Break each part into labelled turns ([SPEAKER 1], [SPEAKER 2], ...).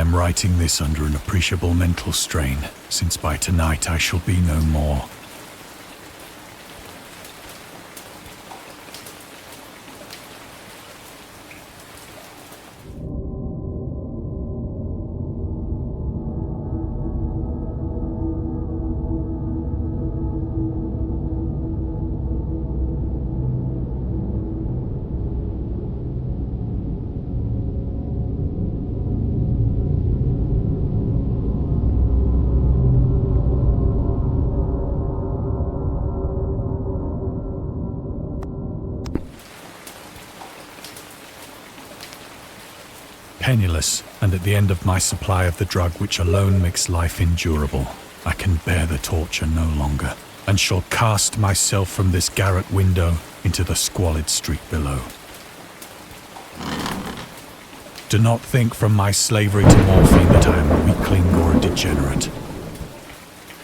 [SPEAKER 1] am writing this under an appreciable mental strain, since by tonight I shall be no more. Penniless, and at the end of my supply of the drug which alone makes life endurable, I can bear the torture no longer, and shall cast myself from this garret window into the squalid street below. Do not think from my slavery to morphine that I am a weakling or a degenerate.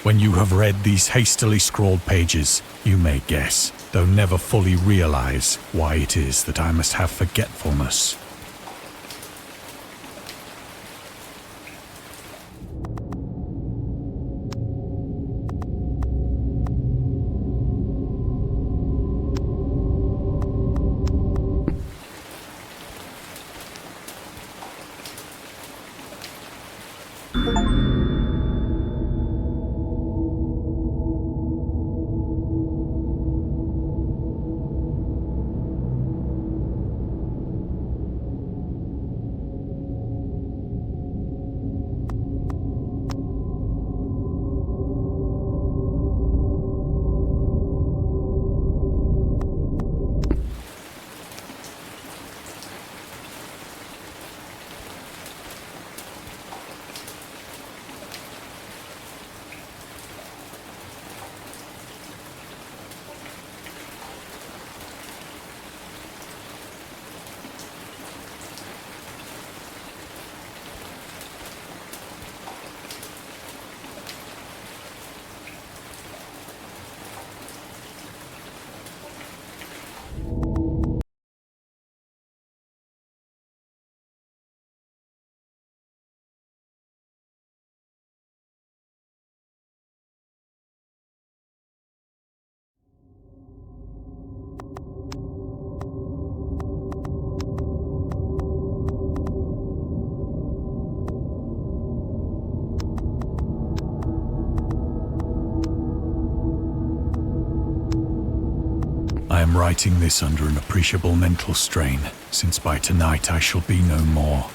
[SPEAKER 1] When you have read these hastily scrawled pages, you may guess, though never fully realize, why it is that I must have forgetfulness. I am writing this under an appreciable mental strain, since by tonight I shall be no more.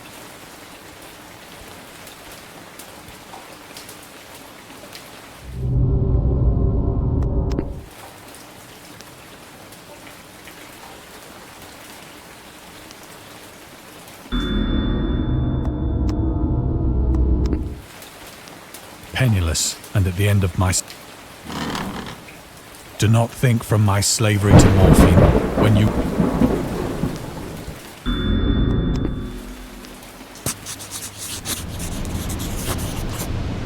[SPEAKER 1] Penniless, and at the end of my... Do not think from my slavery to morphine, when you...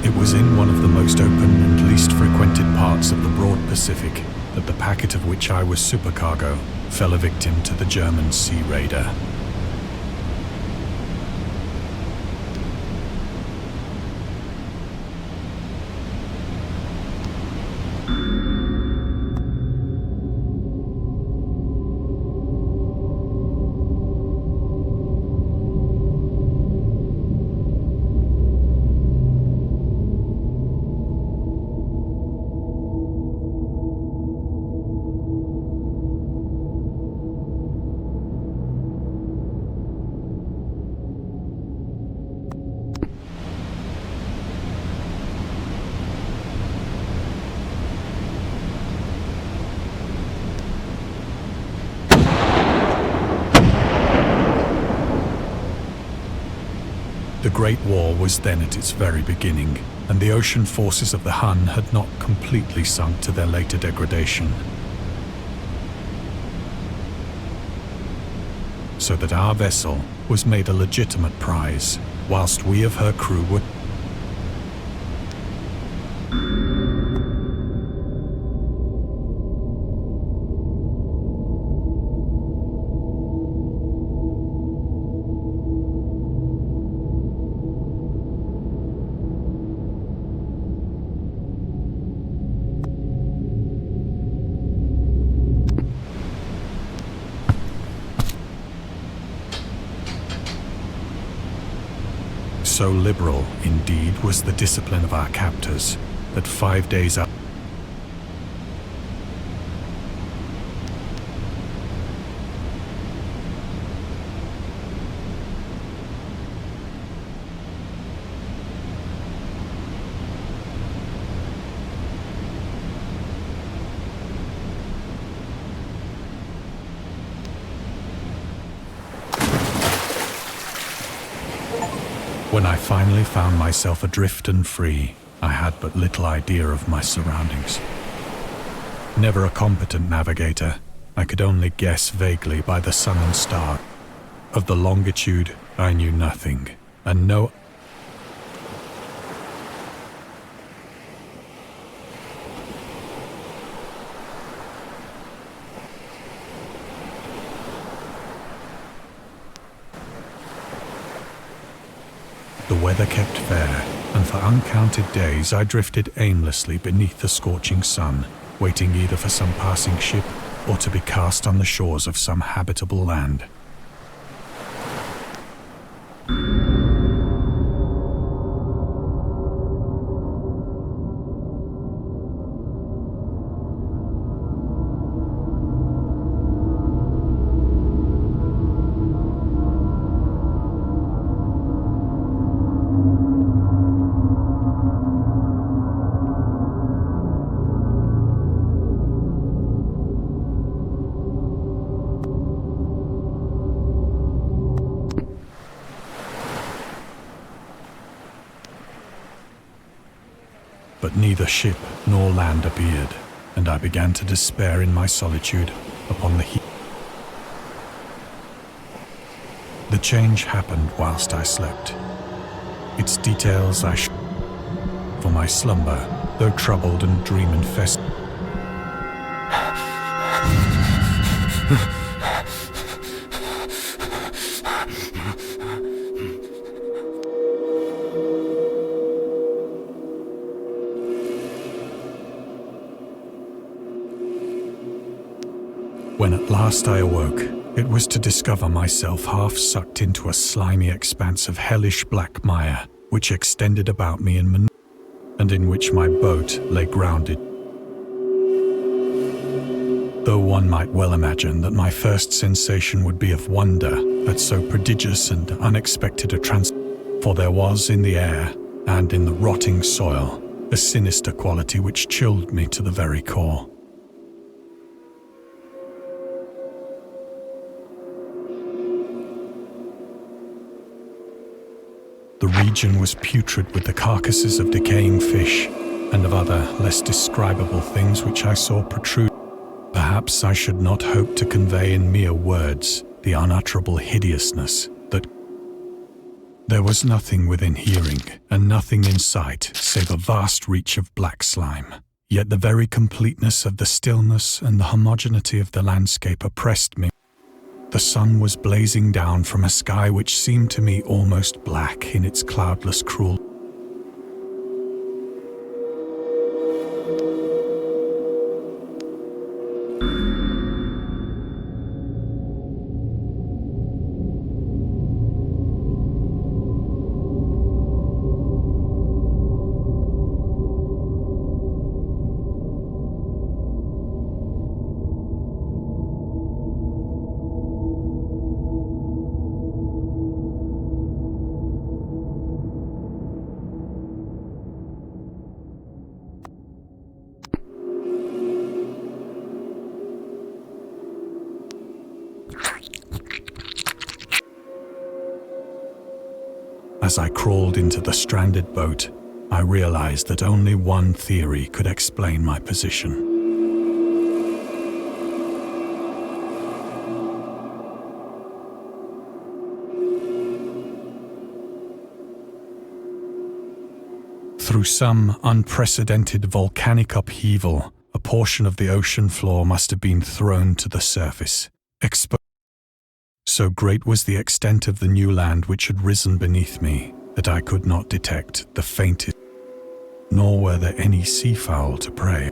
[SPEAKER 1] It was in one of the most open and least frequented parts of the broad Pacific that the packet of which I was supercargo fell a victim to the German sea raider. The Great War was then at its very beginning, and the ocean forces of the Hun had not completely sunk to their later degradation. So that our vessel was made a legitimate prize, whilst we of her crew were So liberal, indeed, was the discipline of our captors, that 5 days up. When I finally found myself adrift and free, I had but little idea of my surroundings. Never a competent navigator, I could only guess vaguely by the sun and star. Of the longitude, I knew nothing, and no The weather kept fair, and for uncounted days I drifted aimlessly beneath the scorching sun, waiting either for some passing ship or to be cast on the shores of some habitable land. But neither ship nor land appeared, and I began to despair in my solitude upon the heat. The change happened whilst I slept. Its details for my slumber, though troubled and dream-infested. When at last I awoke, it was to discover myself half sucked into a slimy expanse of hellish black mire, which extended about me and in which my boat lay grounded. Though one might well imagine that my first sensation would be of wonder at so prodigious and unexpected a for there was in the air and in the rotting soil a sinister quality which chilled me to the very core. The region was putrid with the carcasses of decaying fish and of other less describable things which I saw protrude. Perhaps I should not hope to convey in mere words the unutterable hideousness that there was nothing within hearing and nothing in sight save a vast reach of black slime. Yet the very completeness of the stillness and the homogeneity of the landscape oppressed me. The sun was blazing down from a sky which seemed to me almost black in its cloudless cruelty. As I crawled into the stranded boat, I realized that only one theory could explain my position. Through some unprecedented volcanic upheaval, a portion of the ocean floor must have been thrown to the surface, exposed. So great was the extent of the new land which had risen beneath me that I could not detect the faintest, nor were there any seafowl to prey.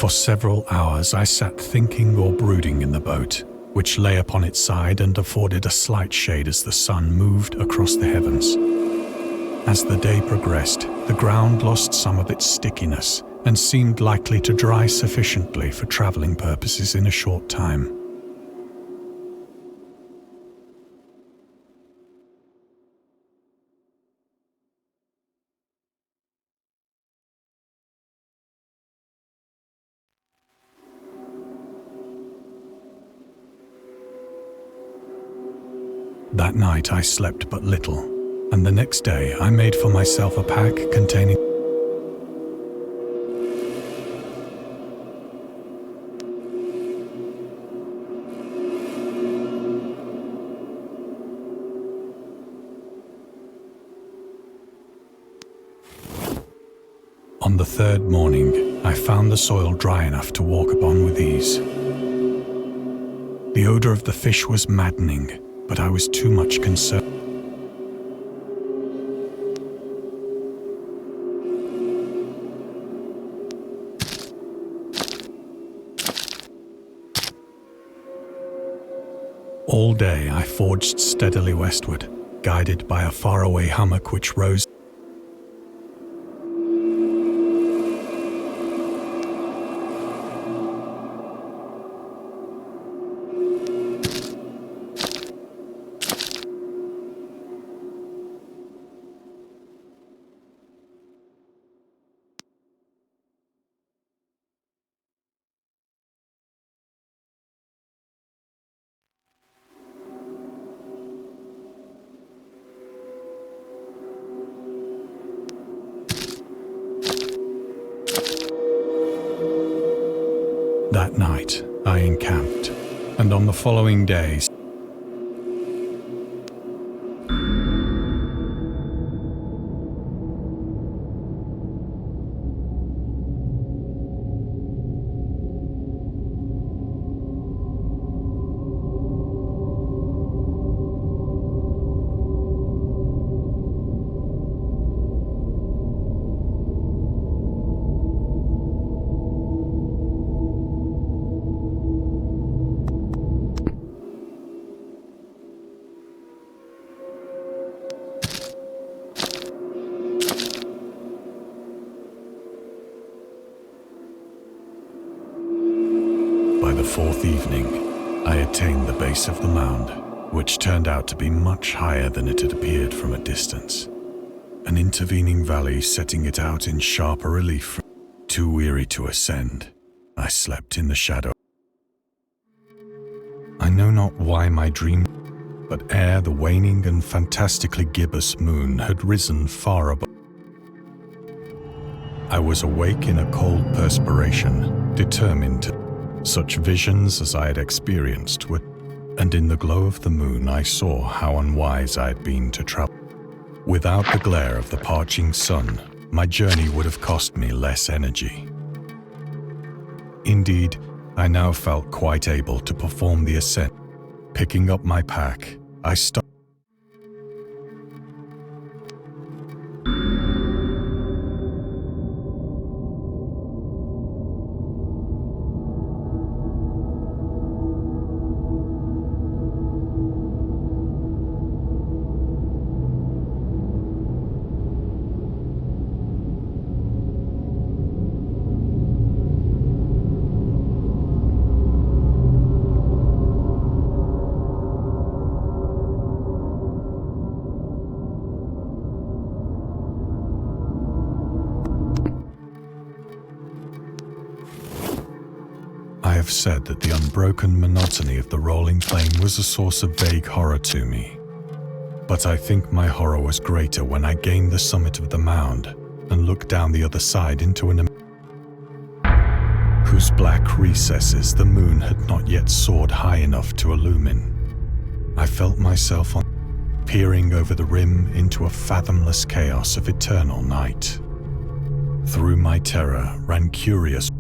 [SPEAKER 1] For several hours I sat thinking or brooding in the boat, which lay upon its side and afforded a slight shade as the sun moved across the heavens. As the day progressed, the ground lost some of its stickiness and seemed likely to dry sufficiently for traveling purposes in a short time. That night I slept but little, and the next day I made for myself a pack containing On the third morning, I found the soil dry enough to walk upon with ease. The odor of the fish was maddening, but I was too much concerned. All day I forged steadily westward, guided by a faraway hummock which rose. That night, I encamped, and on the following days, by the fourth evening, I attained the base of the mound, which turned out to be much higher than it had appeared from a distance. An intervening valley setting it out in sharper relief. Too weary to ascend, I slept in the shadow. I know not why my dream, but ere the waning and fantastically gibbous moon had risen far above, I was awake in a cold perspiration, determined to such visions as I had experienced were, and in the glow of the moon I saw how unwise I had been to travel. Without the glare of the parching sun, my journey would have cost me less energy. Indeed, I now felt quite able to perform the ascent. Picking up my pack, I started. I have said that the unbroken monotony of the rolling plain was a source of vague horror to me. But I think my horror was greater when I gained the summit of the mound and looked down the other side into an whose black recesses the moon had not yet soared high enough to illumine. I felt myself peering over the rim into a fathomless chaos of eternal night. Through my terror ran curious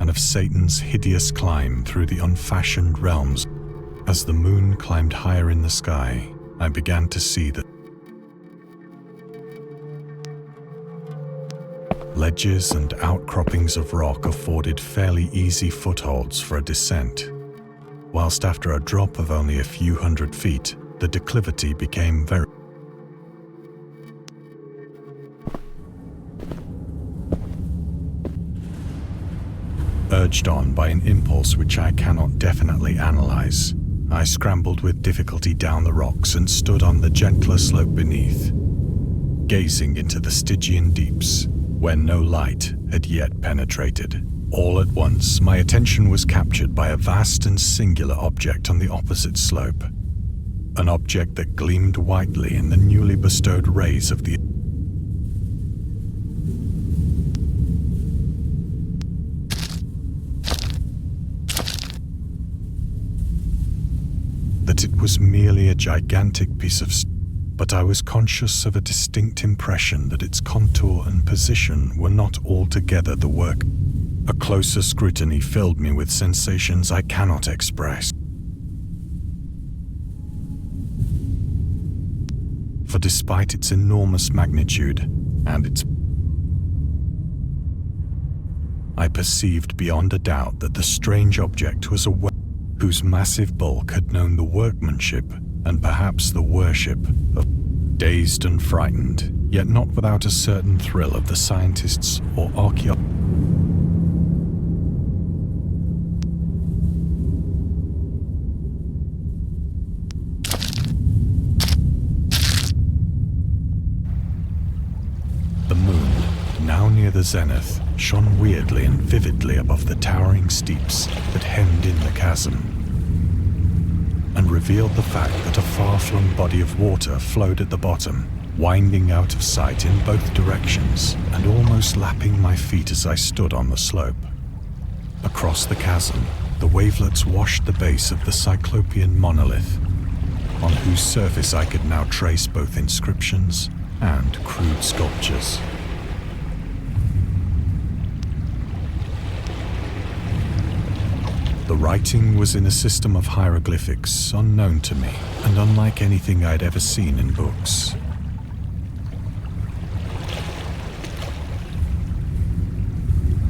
[SPEAKER 1] and of Satan's hideous climb through the unfashioned realms. As the moon climbed higher in the sky, I began to see that led ledges and outcroppings of rock afforded fairly easy footholds for a descent, whilst after a drop of only a few hundred feet, the declivity became very. Urged on by an impulse which I cannot definitely analyze, I scrambled with difficulty down the rocks and stood on the gentler slope beneath, gazing into the Stygian deeps, where no light had yet penetrated. All at once, my attention was captured by a vast and singular object on the opposite slope, an object that gleamed whitely in the newly bestowed rays of the that it was merely a gigantic piece of but I was conscious of a distinct impression that its contour and position were not altogether the work. A closer scrutiny filled me with sensations I cannot express. For despite its enormous magnitude and its I perceived beyond a doubt that the strange object was a whose massive bulk had known the workmanship and perhaps the worship of. Dazed and frightened, yet not without a certain thrill of the scientists or archaeologists. The moon, now near the zenith, shone weirdly and vividly above the towering steeps that hemmed in the chasm, and revealed the fact that a far-flung body of water flowed at the bottom, winding out of sight in both directions and almost lapping my feet as I stood on the slope. Across the chasm, the wavelets washed the base of the Cyclopean monolith, on whose surface I could now trace both inscriptions and crude sculptures. The writing was in a system of hieroglyphics unknown to me and unlike anything I'd ever seen in books.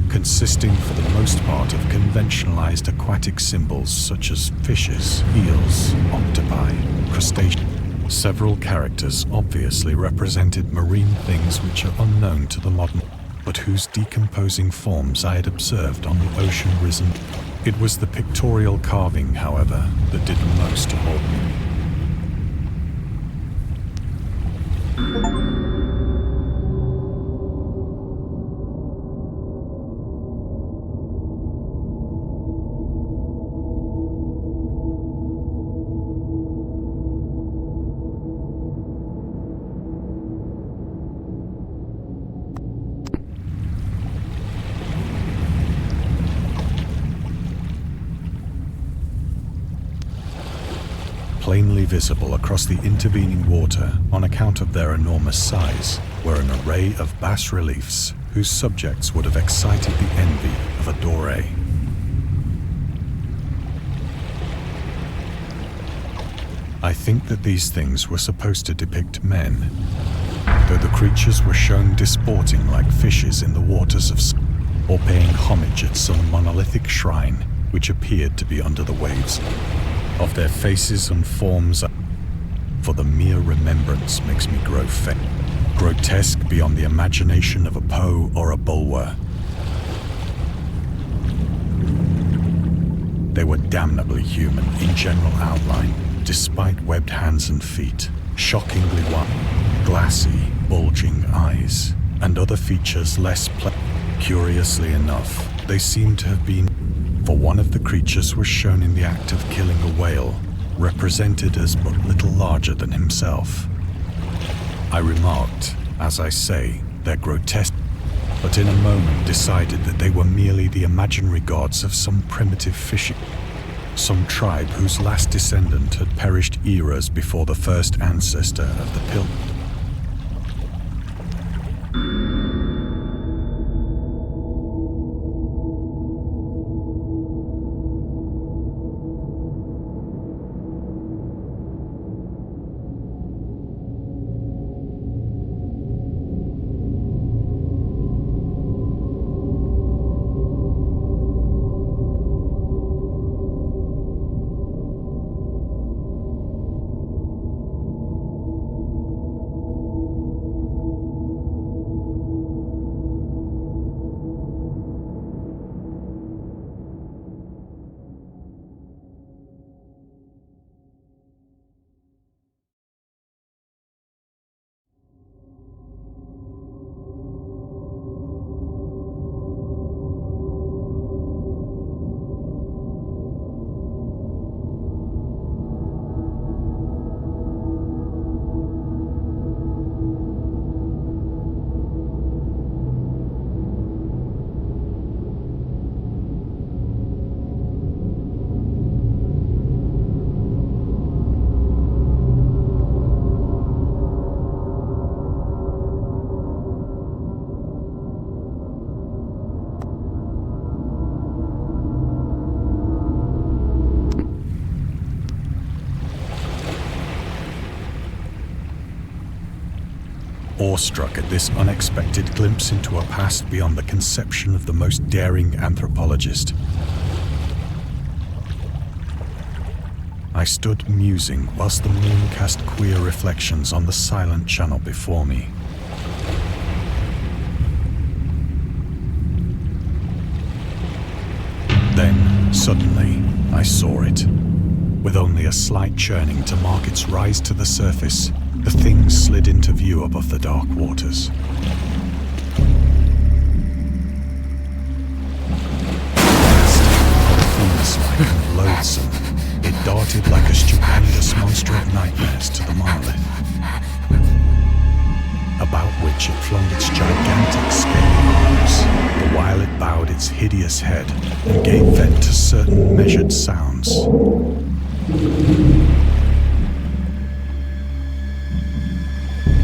[SPEAKER 1] Consisting for the most part of conventionalized aquatic symbols such as fishes, eels, octopi, crustaceans. Several characters obviously represented marine things which are unknown to the modern, but whose decomposing forms I had observed on the ocean-risen. It was the pictorial carving, however, that did most to hold me. Plainly visible across the intervening water on account of their enormous size were an array of bas-reliefs whose subjects would have excited the envy of a Doré. I think that these things were supposed to depict men, though the creatures were shown disporting like fishes in the waters of or paying homage at some monolithic shrine which appeared to be under the waves. Of their faces and forms, for the mere remembrance makes me grow faint, grotesque beyond the imagination of a Poe or a Bulwer. They were damnably human in general outline, despite webbed hands and feet, shockingly white, glassy, bulging eyes, and other features less Curiously enough, they seemed to have been, for one of the creatures was shown in the act of killing a whale, represented as but little larger than himself. I remarked, as I say, their grotesque, but in a moment decided that they were merely the imaginary gods of some primitive fishing, some tribe whose last descendant had perished eras before the first ancestor of the Pilgrim. awestruck at this unexpected glimpse into a past beyond the conception of the most daring anthropologist. I stood musing whilst the moon cast queer reflections on the silent channel before me. Then, suddenly, I saw it. With only a slight churning to mark its rise to the surface, the thing slid into view above the dark waters. Fiend-like and loathsome, it darted like a stupendous monster of nightmares to the monolith, about which it flung its gigantic scaly arms, the while it bowed its hideous head and gave vent to certain measured sounds.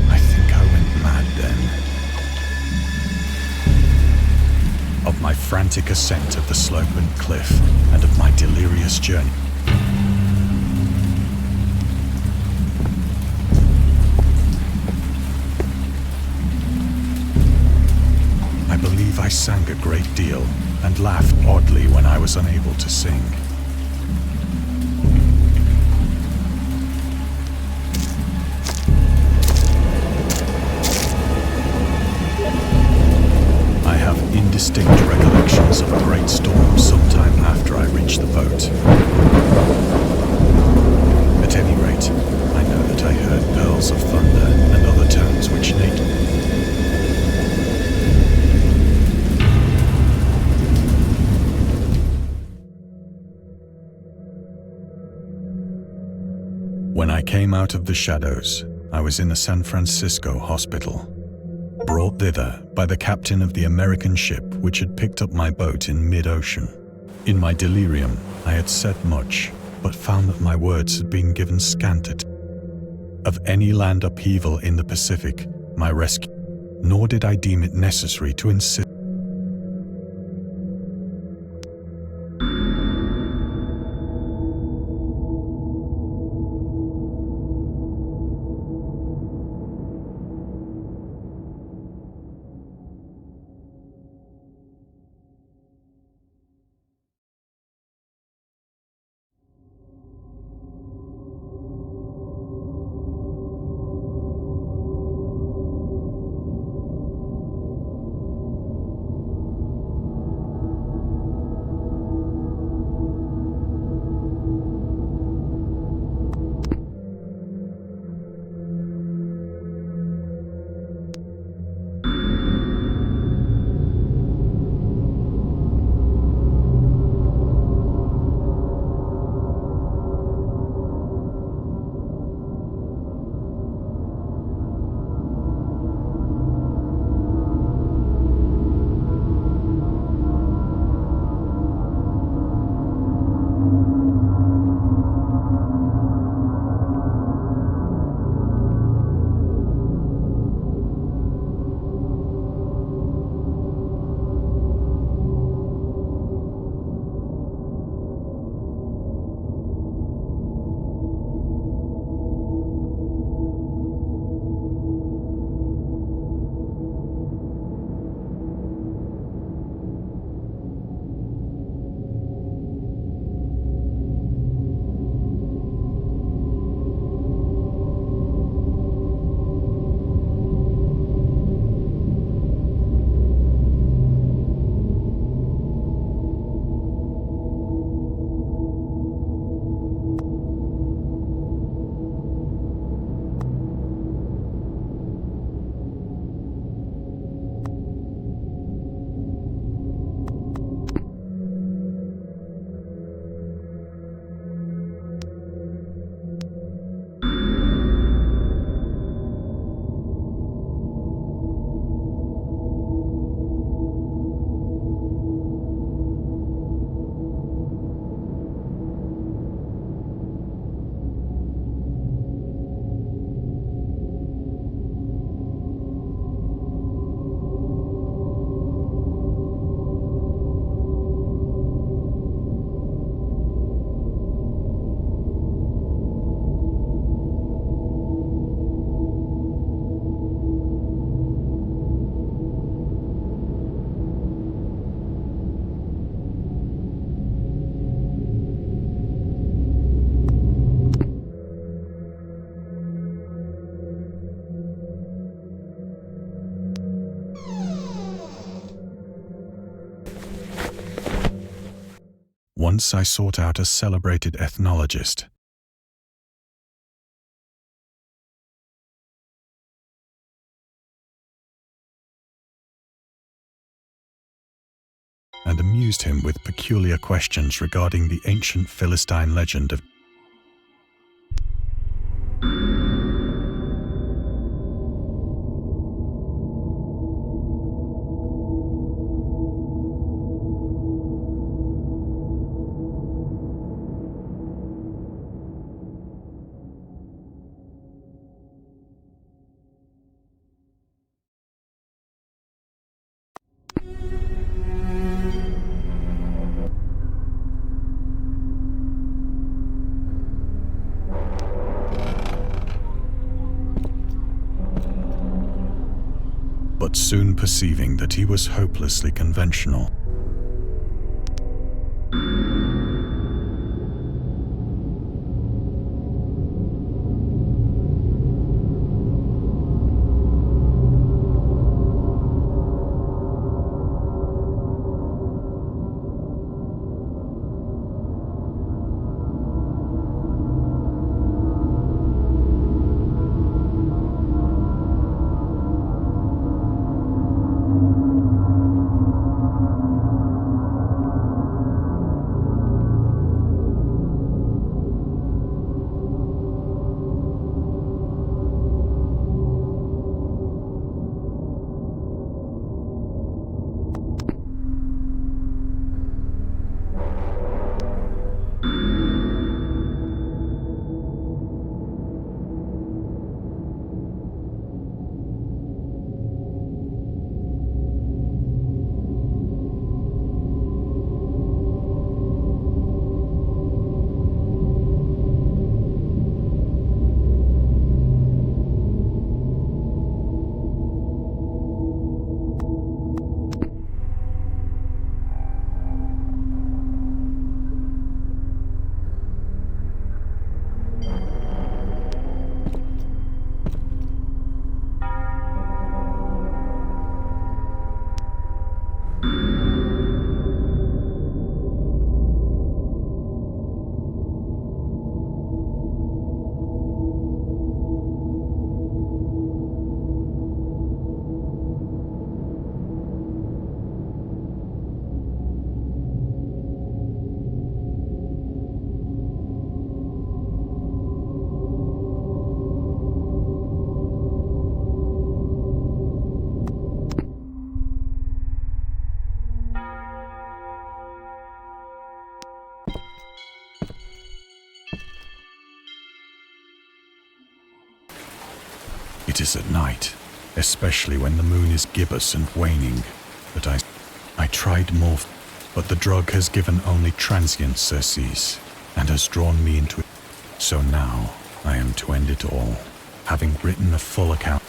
[SPEAKER 1] I think I went mad then. Of my frantic ascent of the sloping cliff and of my delirious journey. I believe I sang a great deal and laughed oddly when I was unable to sing. I have indistinct recollections of a great storm sometime after I reached the boat. At any rate, I know that I heard pearls of thunder and other tones which When I came out of the shadows, I was in a San Francisco hospital, brought thither by the captain of the American ship which had picked up my boat in mid-ocean. In my delirium, I had said much, but found that my words had been given scant attention. Of any land upheaval in the Pacific, my rescue, nor did I deem it necessary to insist. Once I sought out a celebrated ethnologist and amused him with peculiar questions regarding the ancient Philistine legend of but soon perceiving that he was hopelessly conventional. It is at night, especially when the moon is gibbous and waning, that I tried morph, but the drug has given only transient surcease and has drawn me into it. So now I am to end it all, having written a full account.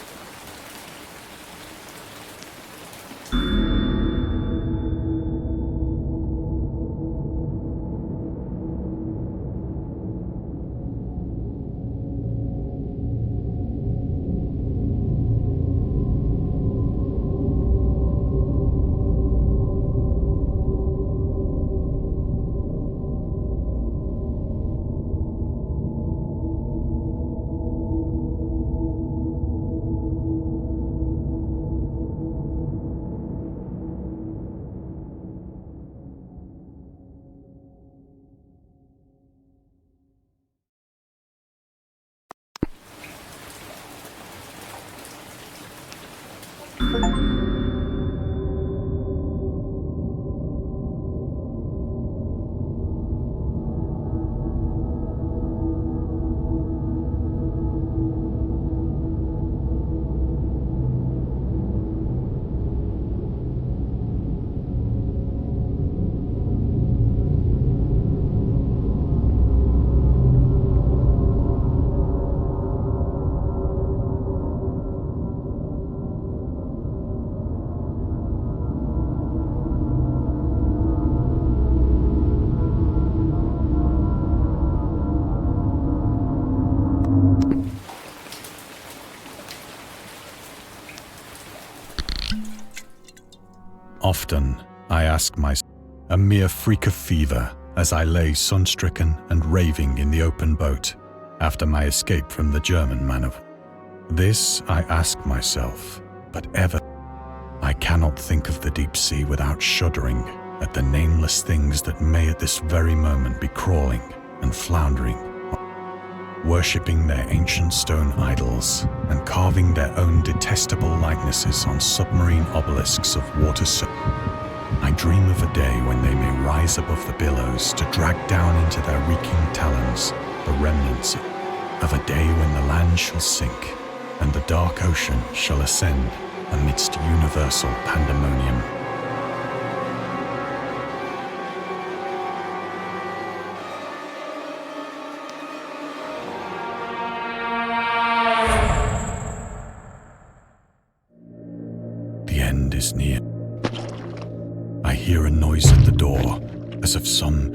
[SPEAKER 1] Often, I ask myself, a mere freak of fever, as I lay sun-stricken and raving in the open boat after my escape from the German man of. This I ask myself, but ever I cannot think of the deep sea without shuddering at the nameless things that may at this very moment be crawling and floundering, worshipping their ancient stone idols and carving their own detestable likenesses on submarine obelisks of water. I dream of a day when they may rise above the billows to drag down into their reeking talons the remnants of a day when the land shall sink and the dark ocean shall ascend amidst universal pandemonium. The end is near. I hear a noise at the door, as of some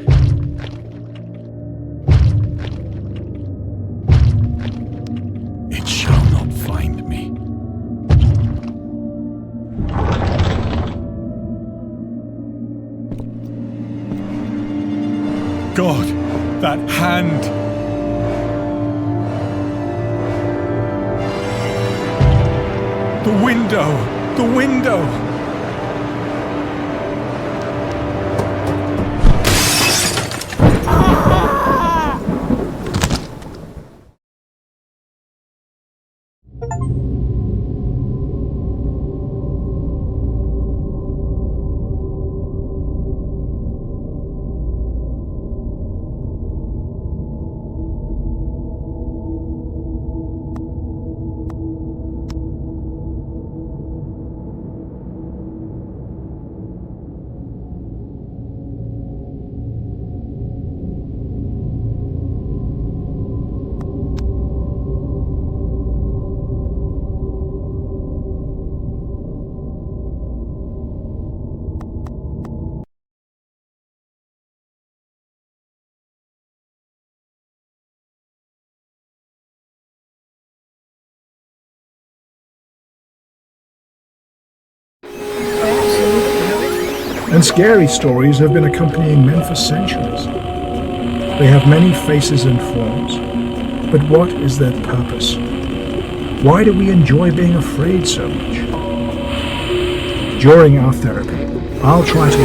[SPEAKER 1] It shall not find me. God, that hand! The window! The window!
[SPEAKER 2] And scary stories have been accompanying men for centuries. They have many faces and forms, but what is their purpose? Why do we enjoy being afraid so much? During our therapy, I'll try to